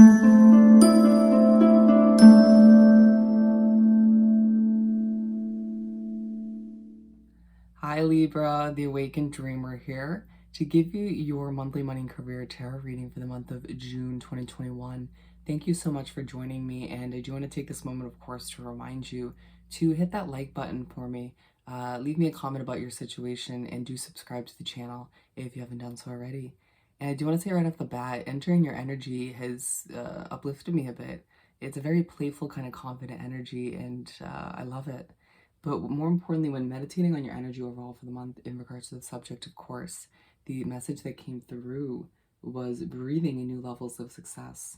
Hi Libra, the Awakened Dreamer here to give you your monthly money and career tarot reading for the month of June 2021. Thank you so much for joining me, and I do want to take this moment, of course, to remind you to hit that like button for me. Leave me a comment about your situation, and do subscribe to the channel if you haven't done so already. And I do want to say right off the bat, entering your energy has uplifted me a bit. It's a very playful, kind of confident energy, and I love it. But more importantly, when meditating on your energy overall for the month in regards to the subject, of course, the message that came through was breathing in new levels of success.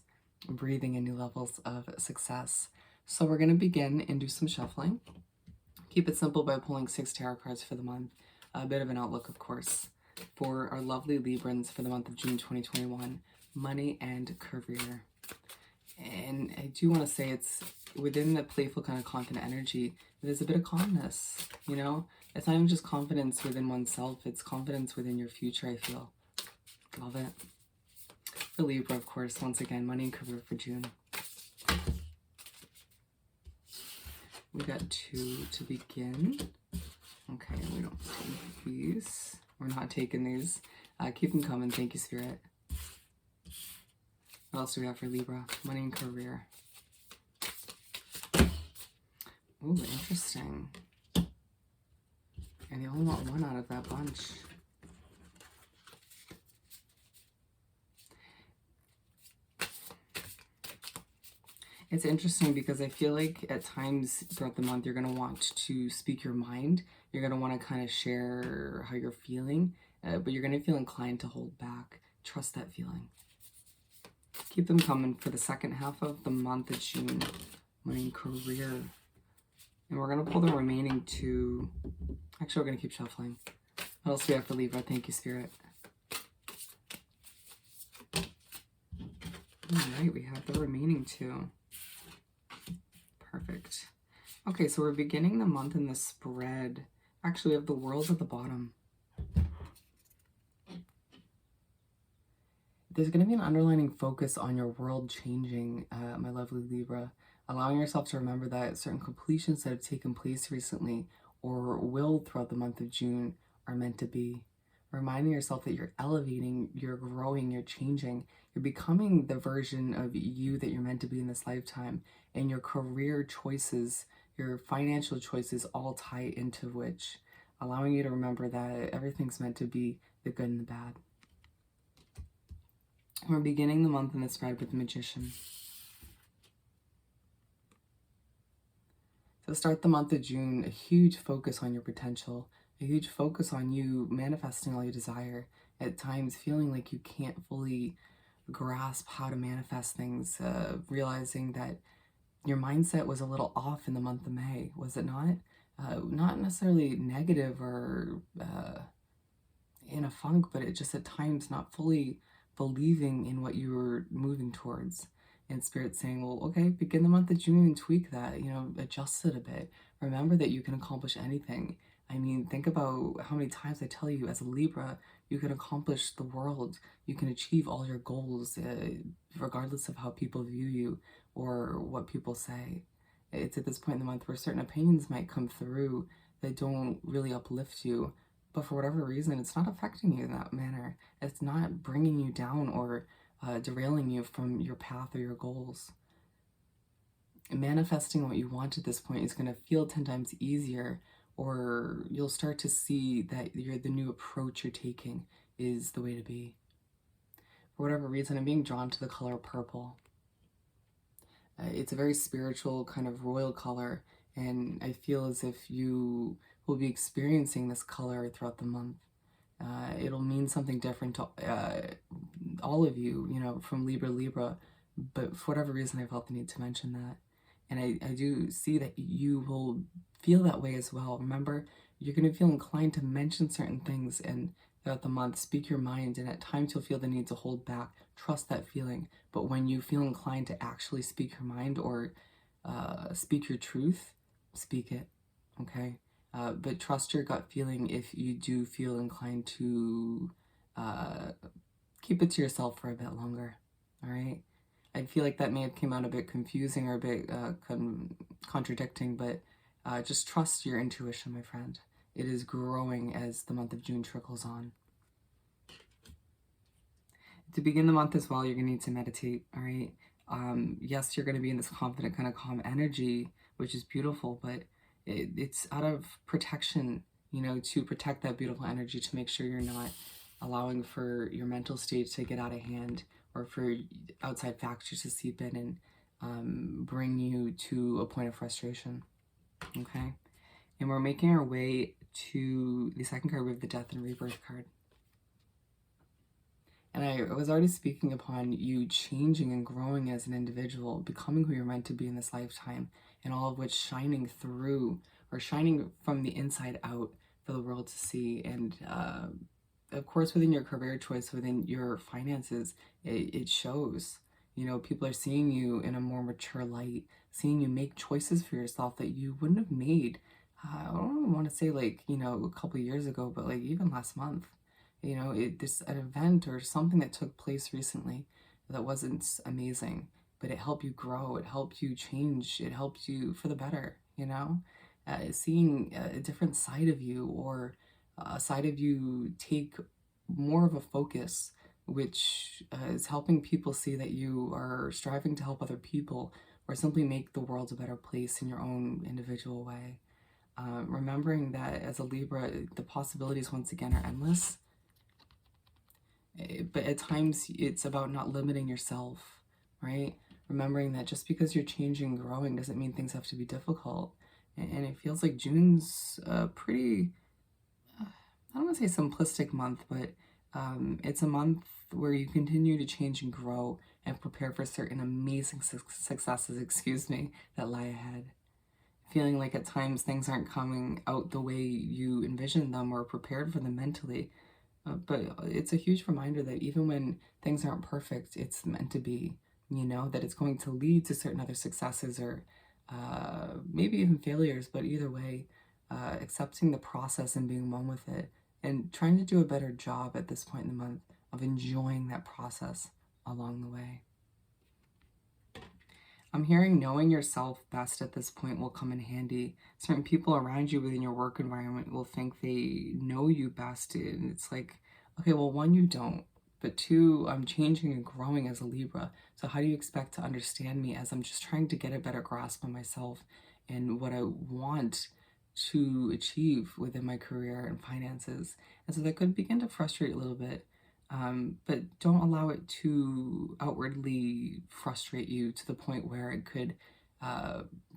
Breathing in new levels of success. So we're going to begin and do some shuffling. Keep it simple by pulling 6 tarot cards for the month. A bit of an outlook, of course, for our lovely Librans for the month of June 2021. Money and career. And I do want to say it's within the playful kind of confident energy, there's a bit of calmness, you know? It's not even just confidence within oneself, it's confidence within your future, I feel. Love it. For Libra, of course, once again, money and career for June. We got 2 to begin. Okay, we don't take these. We're not taking these. Keep them coming. Thank you, Spirit. What else do we have for Libra? Money and career. Ooh, interesting. And they only want 1 out of that bunch. It's interesting because I feel like at times throughout the month you're going to want to speak your mind. You're going to want to kind of share how you're feeling, but you're going to feel inclined to hold back. Trust that feeling. Keep them coming for the second half of the month of June. Money and career. And we're going to pull the remaining 2. Actually, we're going to keep shuffling. What else do we have for Libra? Thank you, Spirit. All right, we have the remaining 2. Perfect. Okay, so we're beginning the month in the spread. Actually, we have the World at the bottom. There's going to be an underlining focus on your world changing, my lovely Libra. Allowing yourself to remember that certain completions that have taken place recently or will throughout the month of June are meant to be. Reminding yourself that you're elevating, you're growing, you're changing, you're becoming the version of you that you're meant to be in this lifetime. And your career choices, your financial choices all tie into which. Allowing you to remember that everything's meant to be, the good and the bad. We're beginning the month in the spread with the Magician. To start the month of June, a huge focus on your potential, a huge focus on you manifesting all you desire, at times feeling like you can't fully grasp how to manifest things, realizing that your mindset was a little off in the month of May, was it not? Not necessarily negative or in a funk, but it just at times not fully believing in what you were moving towards. And Spirit saying, well, okay, begin the month of June and tweak that, you know, adjust it a bit. Remember that you can accomplish anything. I mean, think about how many times I tell you as a Libra, you can accomplish the world. You can achieve all your goals, regardless of how people view you or what people say. It's at this point in the month where certain opinions might come through that don't really uplift you, but for whatever reason, it's not affecting you in that manner. It's not bringing you down or derailing you from your path or your goals. Manifesting what you want at this point is going to feel 10 times easier, or you'll start to see that the new approach you're taking is the way to be. For whatever reason, I'm being drawn to the color purple. It's a very spiritual kind of royal color, and I feel as if you will be experiencing this color throughout the month. It'll mean something different to all of you, you know, from Libra, but for whatever reason I felt the need to mention that. And I do see that you will feel that way as well. Remember, you're going to feel inclined to mention certain things and throughout the month, speak your mind, and at times you'll feel the need to hold back. Trust that feeling. But when you feel inclined to actually speak your mind or speak your truth, speak it, okay? But trust your gut feeling if you do feel inclined to keep it to yourself for a bit longer, all right? I feel like that may have came out a bit confusing or a bit contradicting, but just trust your intuition, my friend. It is growing as the month of June trickles on. To begin the month as well, you're going to need to meditate, all right? Yes, you're going to be in this confident, kind of calm energy, which is beautiful, but it's out of protection, to protect that beautiful energy, to make sure you're not allowing for your mental state to get out of hand or for outside factors to seep in and bring you to a point of frustration, okay? And we're making our way to the second card. We have the Death and Rebirth card. And I was already speaking upon you changing and growing as an individual, becoming who you're meant to be in this lifetime, and all of which shining through or shining from the inside out for the world to see. And of course, within your career choice, within your finances, it shows. People are seeing you in a more mature light, seeing you make choices for yourself that you wouldn't have made. I don't want to say a couple of years ago, but even last month. There's an event or something that took place recently that wasn't amazing, but it helped you grow, it helped you change, it helped you for the better, seeing a different side of you, or a side of you take more of a focus, which is helping people see that you are striving to help other people or simply make the world a better place in your own individual way. Remembering that as a Libra, the possibilities once again are endless. But at times it's about not limiting yourself, right? Remembering that just because you're changing and growing doesn't mean things have to be difficult. And it feels like June's a pretty, I don't want to say simplistic month, but it's a month where you continue to change and grow and prepare for certain amazing successes, that lie ahead. Feeling like at times things aren't coming out the way you envisioned them or prepared for them mentally. But it's a huge reminder that even when things aren't perfect, it's meant to be, that it's going to lead to certain other successes or maybe even failures. But either way, accepting the process and being one with it and trying to do a better job at this point in the month of enjoying that process along the way. I'm hearing knowing yourself best at this point will come in handy. Certain people around you within your work environment will think they know you best. And it's like, okay, well, one, you don't. But two, I'm changing and growing as a Libra. So how do you expect to understand me as I'm just trying to get a better grasp on myself and what I want to achieve within my career and finances? And so that could begin to frustrate a little bit. But don't allow it to outwardly frustrate you to the point where it could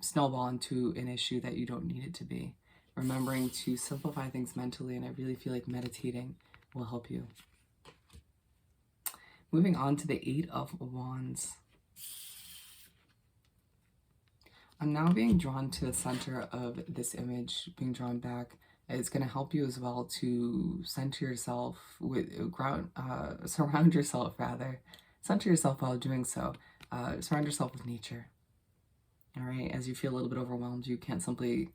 snowball into an issue that you don't need it to be. Remembering to simplify things mentally, and I really feel like meditating will help you. Moving on to the Eight of Wands. I'm now being drawn to the center of this image, being drawn back. It's going to help you as well to center yourself surround yourself rather. Center yourself while doing so. Surround yourself with nature. All right, as you feel a little bit overwhelmed, you can't simply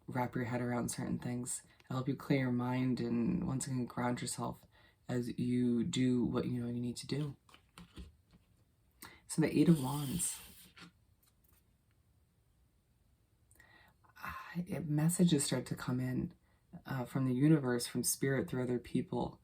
wrap your head around certain things. It'll help you clear your mind and once again ground yourself as you do what you know you need to do. So the Eight of Wands. Messages start to come in from the universe, from spirit, through other people.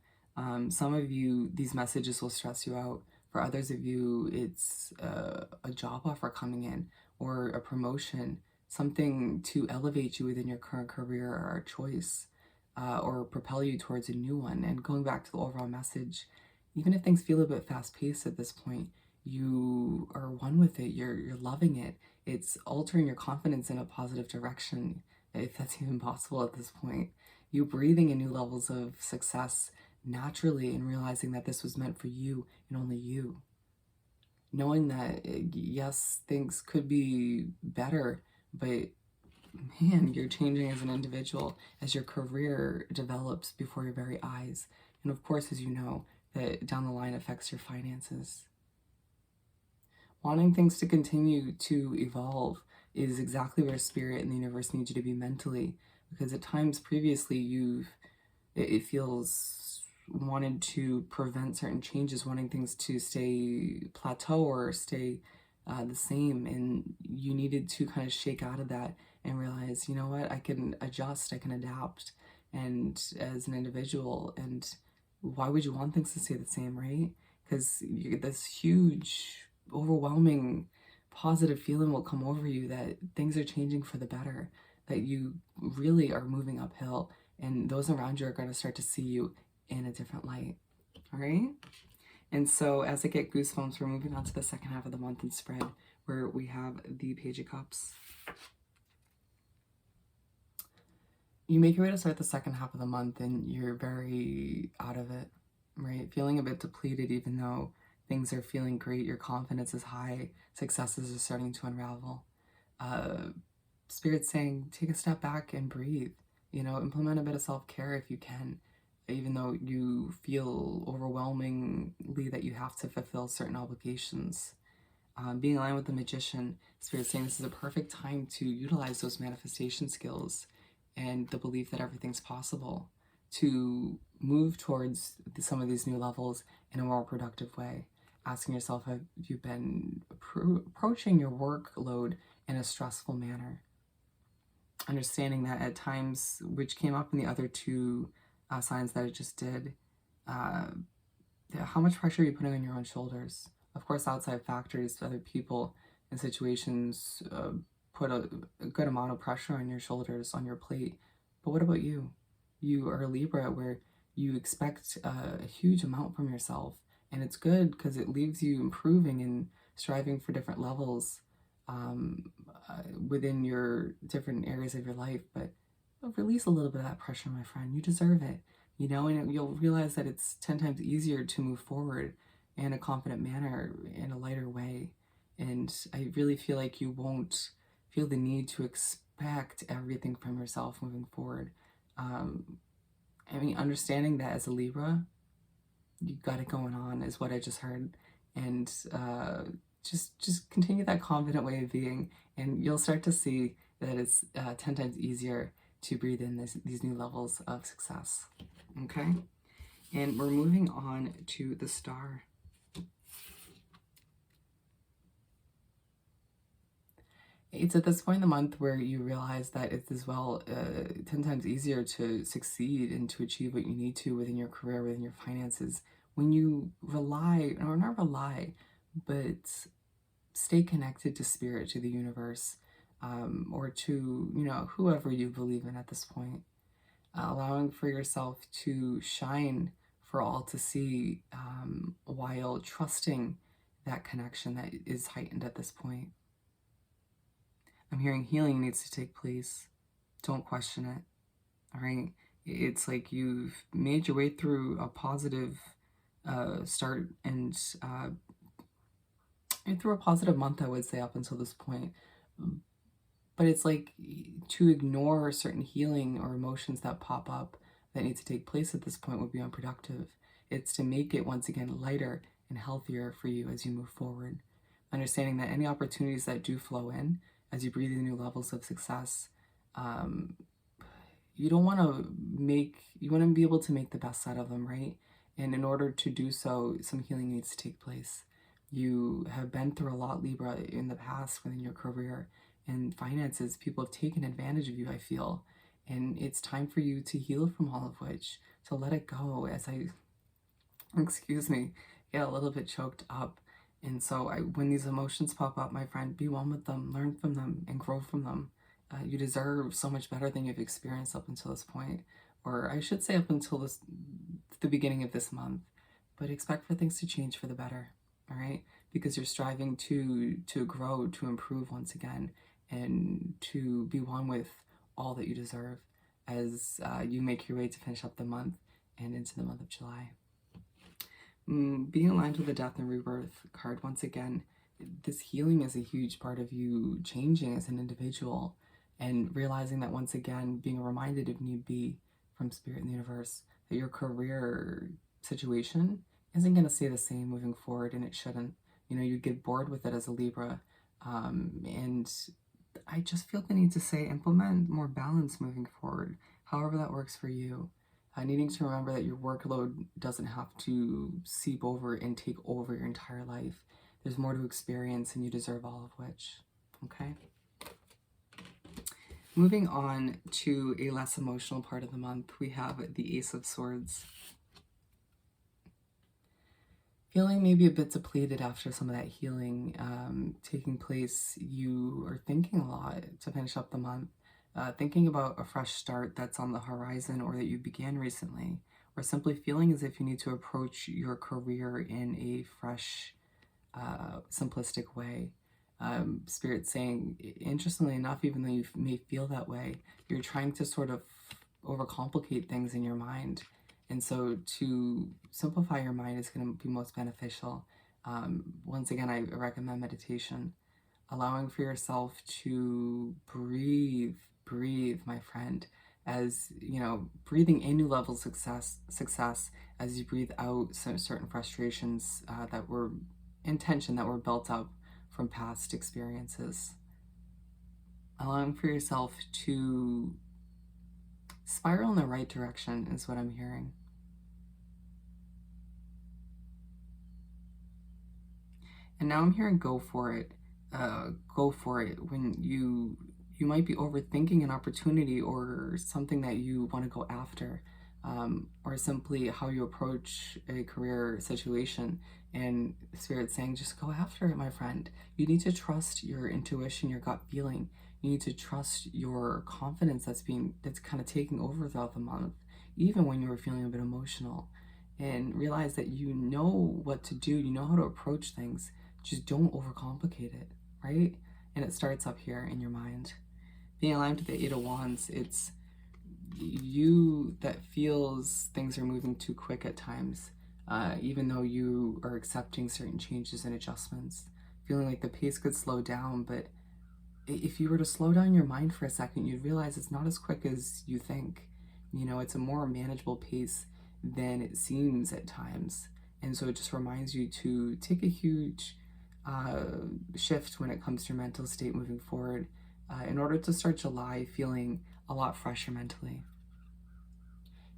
Some of you, these messages will stress you out. For others of you, it's a job offer coming in or a promotion, something to elevate you within your current career or choice, or propel you towards a new one. And going back to the overall message, even if things feel a bit fast-paced at this point, you are one with it. You're loving it. It's altering your confidence in a positive direction, if that's even possible at this point. You breathing in new levels of success naturally and realizing that this was meant for you and only you. Knowing that, yes, things could be better, but man, you're changing as an individual as your career develops before your very eyes. And of course, as you know, that down the line affects your finances. Wanting things to continue to evolve is exactly where spirit and the universe need you to be mentally, because at times previously it feels wanted to prevent certain changes, wanting things to stay plateau or stay the same, and you needed to kind of shake out of that and realize, you know what, I can adjust, I can adapt, and as an individual, and why would you want things to stay the same, right? Because this huge, overwhelming, positive feeling will come over you that things are changing for the better, that you really are moving uphill, and those around you are going to start to see you in a different light. All right. And so as I get goosebumps, we're moving on to the second half of the month and spread, where we have the Page of Cups. You make your way to start the second half of the month and you're very out of it, right? Feeling a bit depleted, even though things are feeling great, your confidence is high, successes are starting to unravel. Spirit's saying, take a step back and breathe. Implement a bit of self-care if you can, even though you feel overwhelmingly that you have to fulfill certain obligations. Being aligned with the Magician, Spirit's saying this is a perfect time to utilize those manifestation skills and the belief that everything's possible to move towards some of these new levels in a more productive way. Asking yourself, have you been approaching your workload in a stressful manner? Understanding that at times, which came up in the other two signs that I just did, how much pressure are you putting on your own shoulders? Of course, outside factors, other people and situations put a good amount of pressure on your shoulders, on your plate. But what about you? You are a Libra, where you expect a huge amount from yourself. And it's good because it leaves you improving and striving for different levels within your different areas of your life. But release a little bit of that pressure, my friend. You deserve it. And you'll realize that it's 10 times easier to move forward in a confident manner, in a lighter way. And I really feel like you won't feel the need to expect everything from yourself moving forward. Understanding that as a Libra, you got it going on is what I just heard. And just continue that confident way of being, and you'll start to see that it's 10 times easier to breathe in these new levels of success. Okay? And we're moving on to the Star. It's at this point in the month where you realize that it's as well 10 times easier to succeed and to achieve what you need to within your career, within your finances, when you rely, or not rely, but stay connected to Spirit, to the universe, or to, whoever you believe in at this point. Allowing for yourself to shine for all to see, while trusting that connection that is heightened at this point. I'm hearing healing needs to take place. Don't question it. All right? It's like you've made your way through a positive start and through a positive month, I would say, up until this point. But it's like to ignore certain healing or emotions that pop up that need to take place at this point would be unproductive. It's to make it once again lighter and healthier for you as you move forward. Understanding that any opportunities that do flow in as you breathe in new levels of success, you want to be able to make the best out of them, right? And in order to do so, some healing needs to take place. You have been through a lot, Libra, in the past within your career and finances. People have taken advantage of you, I feel. And it's time for you to heal from all of which, to let it go as I, excuse me, get a little bit choked up. And so when these emotions pop up, my friend, be one with them, learn from them, and grow from them. You deserve so much better than you've experienced up until this point. Or I should say up until the beginning of this month. But expect for things to change for the better, all right? Because you're striving to grow, to improve once again, and to be one with all that you deserve as you make your way to finish up the month and into the month of July. Being aligned with the Death and Rebirth card, once again, this healing is a huge part of you changing as an individual, and realizing that, once again, being reminded, if need be, from Spirit and the universe, that your career situation isn't going to stay the same moving forward, and it shouldn't. You get bored with it as a Libra, and I just feel the need to say implement more balance moving forward, however that works for you. Needing to remember that your workload doesn't have to seep over and take over your entire life. There's more to experience, and you deserve all of which. Okay? Moving on to a less emotional part of the month, we have the Ace of Swords. Feeling maybe a bit depleted after some of that healing taking place, you are thinking a lot to finish up the month. Thinking about a fresh start that's on the horizon or that you began recently, or simply feeling as if you need to approach your career in a fresh, simplistic way. Spirit saying, interestingly enough, even though you may feel that way, you're trying to sort of overcomplicate things in your mind. And so to simplify your mind is going to be most beneficial. Once again, I recommend meditation, allowing for yourself to breathe, my friend, as you know, breathing in new levels of success as you breathe out certain frustrations that were in tension, that were built up from past experiences. Allowing for yourself to spiral in the right direction is what I'm hearing. And now I'm hearing go for it. Go for it when you might be overthinking an opportunity or something that you want to go after, or simply how you approach a career situation. And Spirit saying, just go after it, my friend. You need to trust your intuition, your gut feeling. You need to trust your confidence that's kind of taking over throughout the month, even when you were feeling a bit emotional. And realize that you know what to do, you know how to approach things. Just don't overcomplicate it, right? And it starts up here in your mind. Being aligned to the Eight of Wands, it's you that feels things are moving too quick at times, even though you are accepting certain changes and adjustments, feeling like the pace could slow down. But if you were to slow down your mind for a second, you'd realize it's not as quick as you think. You know, it's a more manageable pace than it seems at times. And so it just reminds you to take a huge shift when it comes to your mental state moving forward, in order to start July feeling a lot fresher mentally.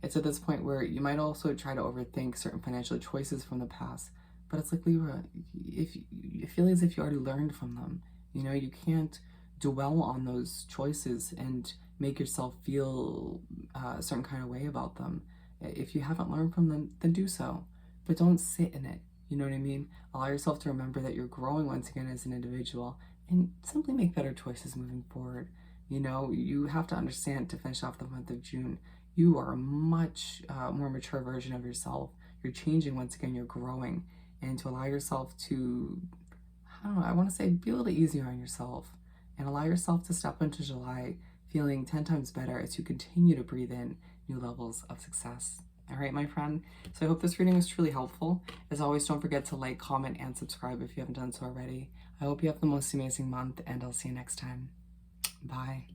It's at this point where you might also try to overthink certain financial choices from the past, but it's like Libra, if you feel as if you already learned from them, you know, you can't dwell on those choices and make yourself feel a certain kind of way about them. If you haven't learned from them, then do so, but don't sit in it. You know what I mean? Allow yourself to remember that you're growing once again as an individual, and simply make better choices moving forward. You know, you have to understand, to finish off the month of June, you are a much more mature version of yourself. You're changing once again, you're growing. And to allow yourself to, I don't know, I want to say be a little easier on yourself, and allow yourself to step into July feeling 10 times better as you continue to breathe in new levels of success. All right, my friend. So I hope this reading was truly helpful. As always, don't forget to like, comment, and subscribe if you haven't done so already. I hope you have the most amazing month, and I'll see you next time. Bye.